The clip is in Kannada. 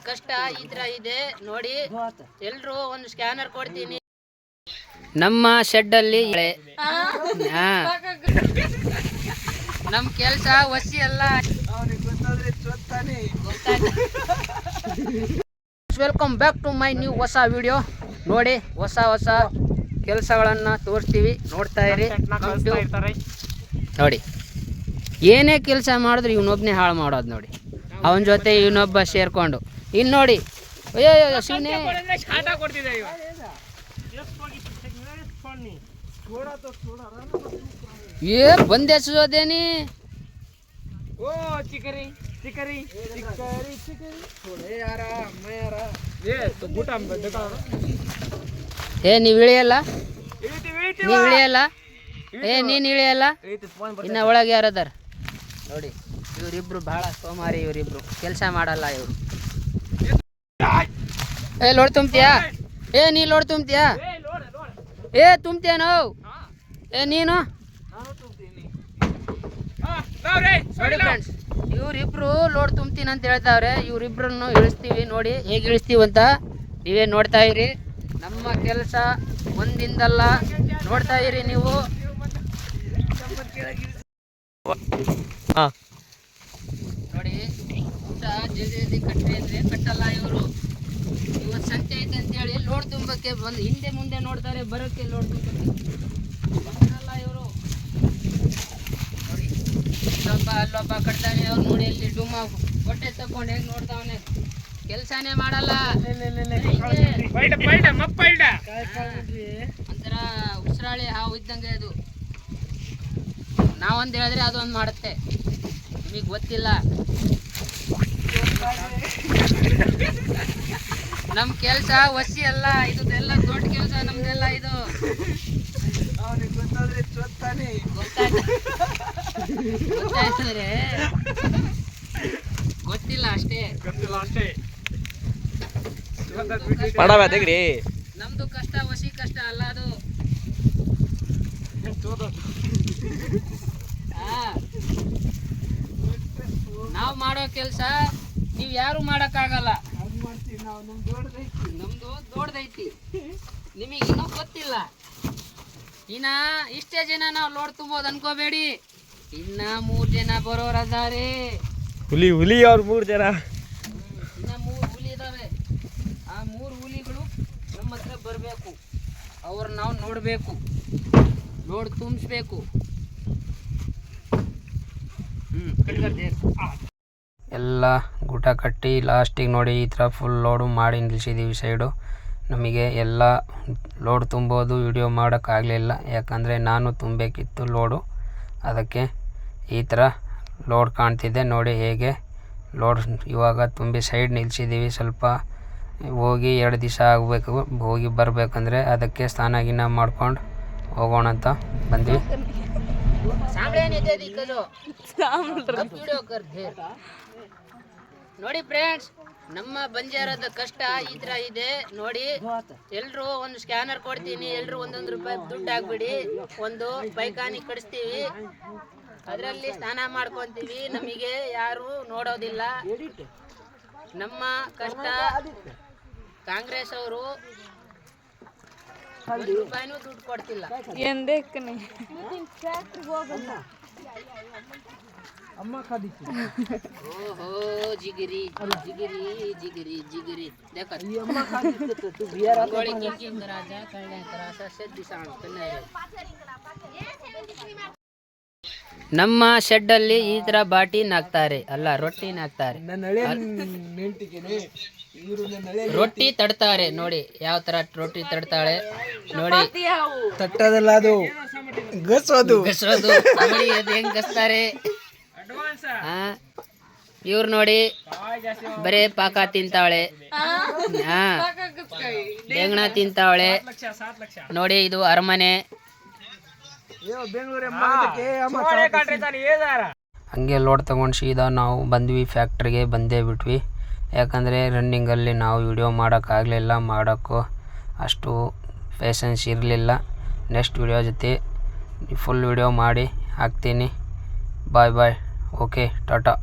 ಕಷ್ಟ ಈ ತರ ಇದೆ ನೋಡಿ. ಎಲ್ರು ಒಂದು ಸ್ಕ್ಯಾನರ್ ಕೊಡ್ತೀನಿ. ನಮ್ಮ ಶೆಡ್ ಅಲ್ಲಿ ನಮ್ ಕೆಲ್ಸ ವಸಿ ಅಲ್ಲ. Welcome back to my new ಹೊಸ ವಿಡಿಯೋ. ನೋಡಿ ಹೊಸ ಹೊಸ ಕೆಲಸಗಳನ್ನ ತೋರಿಸ್ತೀವಿ, ನೋಡ್ತಾ ಇರಿ. ನೋಡಿ ಏನೇ ಕೆಲಸ ಮಾಡಿದ್ರು ಇವನೊಬ್ಬನೇ ಹಾಳು ಮಾಡೋದು ನೋಡಿ. ಅವನ ಜೊತೆ ಇವನೊಬ್ಬ ಸೇರ್ಕೊಂಡು ಇನ್ನು ನೋಡಿ. ಅಯ್ಯೋ ಶಿವನೇ ಏ ಬಂದೆ ಸುಜೋದೇನಿ. ओ चिकरी चिकरी चिकरी चिकरी थोड़े यारा मैं यारा ये तो बूटा में देखा ಏ ನೀವು ಇಳಿಯಲ್ಲ, ನೀವು ಇಳಿಯಲ್ಲ, ಏ ನೀನು ಇಳಿಯಲ್ಲ. ಇನ್ನು ಒಳಗೆ ಯಾರದಾರ ನೋಡಿ. ಇವರಿಬ್ರು ಬಹಳ ಸೋಮಾರಿ, ಇವರಿಬ್ರು ಕೆಲಸ ಮಾಡಲ್ಲ ಇವರು. ಏ ಲೋಡ್ ತುಂಬ್ತೀಯಾ? ಏ ನೀ ಲೋಡ್ ತುಂಬ್ತೀಯಾ? ಏ ತುಂಬ್ತೀಯನೋ? ಏ ನೀನು ನೋಡಿ ಫ್ರೆಂಡ್ಸ್, ಇವರಿಬ್ರು ಲೋಡ್ ತುಂಬ್ತೀನಿ ಅಂತ ಹೇಳ್ತಾವ್ರೆ. ಇವರಿಬ್ರನ್ನು ಇಳಿಸ್ತೀವಿ, ನೋಡಿ ಹೇಗೆ ಇಳಿಸ್ತೀವಿ ಅಂತ ನೀವೇ ನೋಡ್ತಾ ಇರಿ. ನಮ್ಮ ಕೆಲಸ ಒಂದಿಂದಲ್ಲ, ನೋಡ್ತಾ ಇರಿ ನೀವು. ನೋಡಿ ಊಟ ಜಲ್ದಿ ಕಟ್ರಿ ಅಂದ್ರೆ ಕಟ್ಟಲ್ಲ ಇವರು. ಇವತ್ತು ಸಂತೆ ಐತೆ ಅಂತೇಳಿ ಲೋಡ್ ತುಂಬಕ್ಕೆ ಬಂದು ಹಿಂದೆ ಮುಂದೆ ನೋಡ್ತಾರೆ, ಬರೋಕ್ಕೆ ಲೋಡ್ ತುಂಬಕ್ಕೆ ಬರಲ್ಲ ಇವರು. ನೋಡಿ ಇಲ್ಲೊಬ್ಬ ಅಲ್ಲೊಬ್ಬ ಕಟ್ತಾನೆ. ಅವ್ರು ನೋಡಿ ಅಲ್ಲಿ ಡುಮ್ಮ ಹೊಟ್ಟೆ ತಕೊಂಡು ಹೇಗೆ ನೋಡ್ತಾವನೆ, ಕೆಲಸನೇ ಮಾಡಲ್ಲ. ಒಂಥರ ಉಸಿರಾಳಿ ಹಾವು ಇದ್ದಂಗೆ ಅದು. ನಾವೊಂದು ಹೇಳಿದ್ರೆ ಅದೊಂದು ಮಾಡುತ್ತೆ, ನಿಮಗೆ ಗೊತ್ತಿಲ್ಲ. ನಮ್ಮ ಕೆಲಸ ವಸಿ ಅಲ್ಲ, ಇದೆಲ್ಲ ದೊಡ್ಡ ಕೆಲಸ ನಮ್ದೆಲ್ಲ. ಇದು ಗೊತ್ತಾಯ್ತಂದ್ರೆ ಗೊತ್ತಿಲ್ಲ ಅಷ್ಟೇ. ನಮ್ದು ಕಷ್ಟ ವಸಿ ಕಷ್ಟ ಅಲ್ಲ ಅದು. ನಾವು ಮಾಡೋ ಕೆಲಸ ನೀವು ಯಾರು ಮಾಡಕ್ಕಾಗಲ್ಲ. ನಮ್ದು ದೊಡ್ಡದೈತಿ, ನಿಮಗೆ ಇನ್ನೂ ಗೊತ್ತಿಲ್ಲ. ಇನ್ನ ಇಷ್ಟೇ ಜನ ನಾವು ಲೋಡ್ ತುಂಬೋದು ಅನ್ಕೋಬೇಡಿ. ಇನ್ನ 3 ಜನ ಬರೋರದಾರೆ. ಹುಲಿ ಹುಲಿ ಅವ್ರು 3 ಜನ. ಇನ್ನ 3 ಹುಲಿ ಇದಾವೆ. ಆ 3 ಹುಲಿಗಳು ನಮ್ಮ ಹತ್ರ ಬರಬೇಕು. ಅವ್ರು ನಾವು ನೋಡಬೇಕು, ಲೋಡ್ ತುಂಬಿಸ್ಬೇಕು. ಎಲ್ಲ ಗುಟ ಕಟ್ಟಿ ಲಾಸ್ಟಿಗೆ ನೋಡಿ ಈ ಥರ ಫುಲ್ ಲೋಡು ಮಾಡಿ ನಿಲ್ಲಿಸಿದ್ದೀವಿ ಸೈಡು. ನಮಗೆ ಎಲ್ಲ ಲೋಡ್ ತುಂಬೋದು ವಿಡಿಯೋ ಮಾಡೋಕ್ಕಾಗಲಿಲ್ಲ, ಯಾಕಂದರೆ ನಾನು ತುಂಬಬೇಕಿತ್ತು ಲೋಡು. ಅದಕ್ಕೆ ಈ ಥರ ಲೋಡ್ ಕಾಣ್ತಿದೆ ನೋಡಿ ಹೇಗೆ ಲೋಡ್. ಇವಾಗ ತುಂಬಿ ಸೈಡ್ ನಿಲ್ಲಿಸಿದ್ದೀವಿ. ಸ್ವಲ್ಪ ಹೋಗಿ 2 ದಿವಸ ಆಗಬೇಕು ಹೋಗಿ ಬರಬೇಕಂದ್ರೆ, ಅದಕ್ಕೆ ಸ್ನಾನ ಗಿನ ಮಾಡ್ಕೊಂಡು ಹೋಗೋಣ ಅಂತ ಬಂದ್ವಿ. ನೋಡಿ ಫ್ರೆಂಡ್ಸ್, ನಮ್ಮ ಬಂಜಾರದ ಕಷ್ಟ ಈ ತರ ಇದೆ ನೋಡಿ. ಎಲ್ರು ಒಂದು ಸ್ಕ್ಯಾನರ್ ಕೊಡ್ತೀನಿ, ಎಲ್ರು 1 ರೂಪಾಯಿ ದುಡ್ಡು ಹಾಕ್ಬಿಡಿ. ಒಂದು ಪೈಖಾನಿ ಕಡಿಸ್ತೀವಿ, ಅದರಲ್ಲಿ ಸ್ನಾನ ಮಾಡ್ಕೊಂತೀವಿ. ನಮಗೆ ಯಾರು ನೋಡೋದಿಲ್ಲ. ನಮ್ಮ ಕಷ್ಟ ಕಾಂಗ್ರೆಸ್ ಅವರು 1 ರೂಪಾಯಿನೂ ದುಡ್ಡು ಕೊಡ್ತಿಲ್ಲ. ಓಹೋ ಜಿಗಿರಿ ಜಿಗಿರಿ ಜಿಗಿರಿ ಜಿಗಿರಿ देख ये अम्मा खा देते तो तू बियर गोली किंग राजा कळले त्रास ಸೆದ್ದಿ ಸಾಣ್ತಾನೆ. ನಮ್ಮ ಶೆಡ್ ಅಲ್ಲಿ ಈ ತರ ಬಾಟಿನ ಹಾಕ್ತಾರೆ, ಅಲ್ಲ ರೊಟ್ಟಿನ ಹಾಕ್ತಾರೆ. ರೊಟ್ಟಿ ತಡ್ತಾರೆ ನೋಡಿ, ಯಾವ ತರ ರೊಟ್ಟಿ ತಡ್ತಾಳೆ ನೋಡಿ. ತಟ್ಟದಲ್ಲ ಅದು, ಗಸೋದು ಗಸೋದು ನೋಡಿ, ಅದು ಹೆಂಗ್ ಗಸ್ತಾರೆ. ಇವ್ರು ನೋಡಿ ಬರೇ ಪಾಕ ತಿಂತಾವಳೆ, ಬೆಂಗಣ ತಿಂತಾವಳೆ ನೋಡಿ. ಇದು ಅರಮನೆ. ಹಂಗೆ ಲೋಡ್ ತಗೊಂಡು ಸೀದಾ ನಾವು ಬಂದ್ವಿ, ಫ್ಯಾಕ್ಟ್ರಿಗೆ ಬಂದೇ ಬಿಟ್ವಿ. ಯಾಕಂದರೆ ರನ್ನಿಂಗಲ್ಲಿ ನಾವು ವಿಡಿಯೋ ಮಾಡೋಕ್ಕಾಗಲಿಲ್ಲ, ಮಾಡೋಕ್ಕೂ ಅಷ್ಟು ಪೇಷನ್ಸ್ ಇರಲಿಲ್ಲ. ನೆಕ್ಸ್ಟ್ ವಿಡಿಯೋ ಜೊತೆ ಫುಲ್ ವಿಡಿಯೋ ಮಾಡಿ ಹಾಕ್ತೀನಿ. ಬಾಯ್ ಬಾಯ್, ಓಕೆ, ಟಾಟಾ.